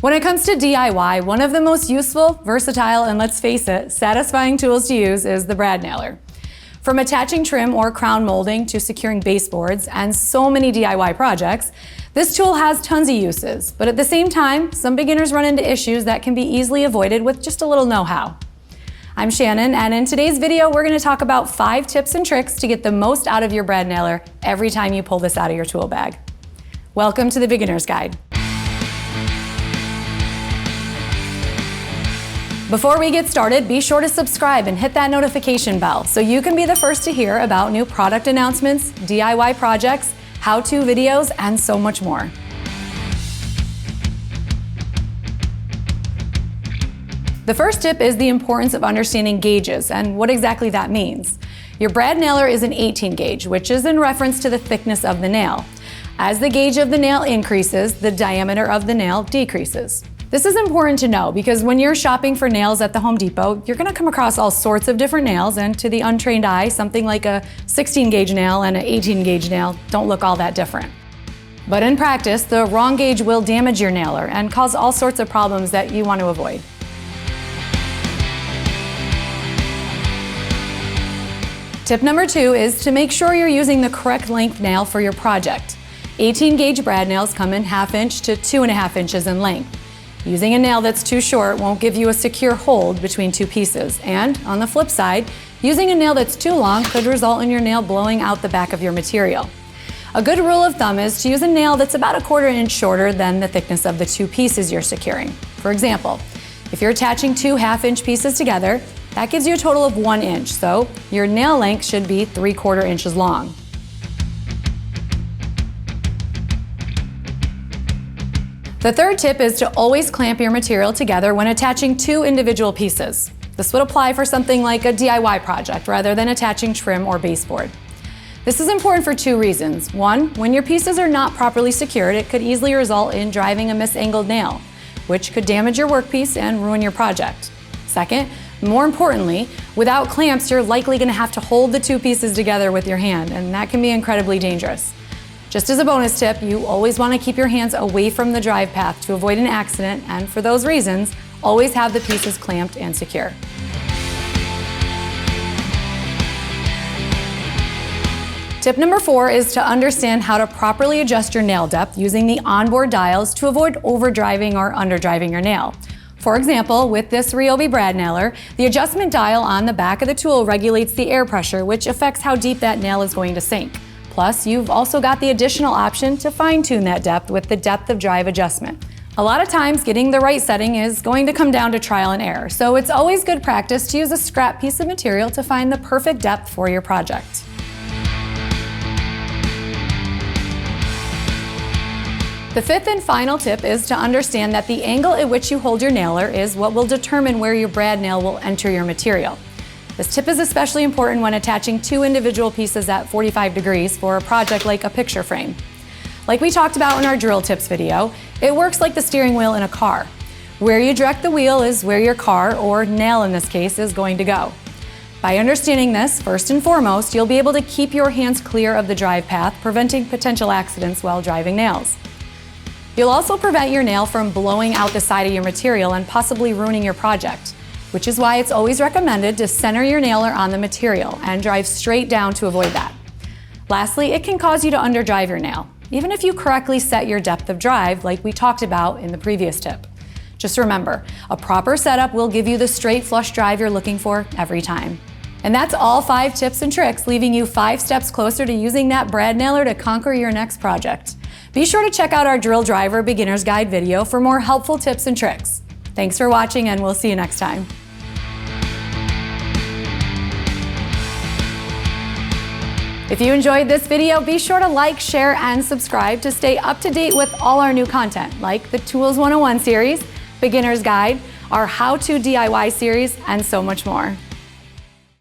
When it comes to DIY, one of the most useful, versatile, and let's face it, satisfying tools to use is the brad nailer. From attaching trim or crown molding to securing baseboards and so many DIY projects, this tool has tons of uses, but at the same time, some beginners run into issues that can be easily avoided with just a little know-how. I'm Shannon, and in today's video, we're going to talk about 5 tips and tricks to get the most out of your brad nailer every time you pull this out of your tool bag. Welcome to the Beginner's Guide. Before we get started, be sure to subscribe and hit that notification bell so you can be the first to hear about new product announcements, DIY projects, how-to videos, and so much more. The first tip is the importance of understanding gauges and what exactly that means. Your brad nailer is an 18 gauge, which is in reference to the thickness of the nail. As the gauge of the nail increases, the diameter of the nail decreases. This is important to know because when you're shopping for nails at the Home Depot, you're going to come across all sorts of different nails, and to the untrained eye, something like a 16 gauge nail and an 18 gauge nail don't look all that different. But in practice, the wrong gauge will damage your nailer and cause all sorts of problems that you want to avoid. Tip number 2 is to make sure you're using the correct length nail for your project. 18 gauge brad nails come in 1/2 inch to 2.5 inches in length. Using a nail that's too short won't give you a secure hold between two pieces, and on the flip side, using a nail that's too long could result in your nail blowing out the back of your material. A good rule of thumb is to use a nail that's about 1/4 inch shorter than the thickness of the two pieces you're securing. For example, if you're attaching 2 1/2 inch pieces together, that gives you a total of 1 inch, so your nail length should be 3/4 inches long. The third tip is to always clamp your material together when attaching 2 individual pieces. This would apply for something like a DIY project rather than attaching trim or baseboard. This is important for 2 reasons. 1, when your pieces are not properly secured, it could easily result in driving a misangled nail, which could damage your workpiece and ruin your project. 2nd, more importantly, without clamps, you're likely going to have to hold the 2 pieces together with your hand, and that can be incredibly dangerous. Just as a bonus tip, you always want to keep your hands away from the drive path to avoid an accident, and for those reasons, always have the pieces clamped and secure. Tip number 4 is to understand how to properly adjust your nail depth using the onboard dials to avoid overdriving or underdriving your nail. For example, with this RYOBI brad nailer, the adjustment dial on the back of the tool regulates the air pressure, which affects how deep that nail is going to sink. Plus, you've also got the additional option to fine-tune that depth with the depth of drive adjustment. A lot of times, getting the right setting is going to come down to trial and error, so it's always good practice to use a scrap piece of material to find the perfect depth for your project. The 5th and final tip is to understand that the angle at which you hold your nailer is what will determine where your brad nail will enter your material. This tip is especially important when attaching 2 individual pieces at 45 degrees for a project like a picture frame. Like we talked about in our drill tips video, it works like the steering wheel in a car. Where you direct the wheel is where your car, or nail in this case, is going to go. By understanding this, first and foremost, you'll be able to keep your hands clear of the drive path, preventing potential accidents while driving nails. You'll also prevent your nail from blowing out the side of your material and possibly ruining your project, which is why it's always recommended to center your nailer on the material and drive straight down to avoid that. Lastly, it can cause you to underdrive your nail, even if you correctly set your depth of drive like we talked about in the previous tip. Just remember, a proper setup will give you the straight flush drive you're looking for every time. And that's all 5 tips and tricks, leaving you 5 steps closer to using that brad nailer to conquer your next project. Be sure to check out our Drill Driver Beginner's Guide video for more helpful tips and tricks. Thanks for watching, and we'll see you next time. If you enjoyed this video, be sure to like, share, and subscribe to stay up to date with all our new content, like the Tools 101 series, Beginner's Guide, our How to DIY series, and so much more.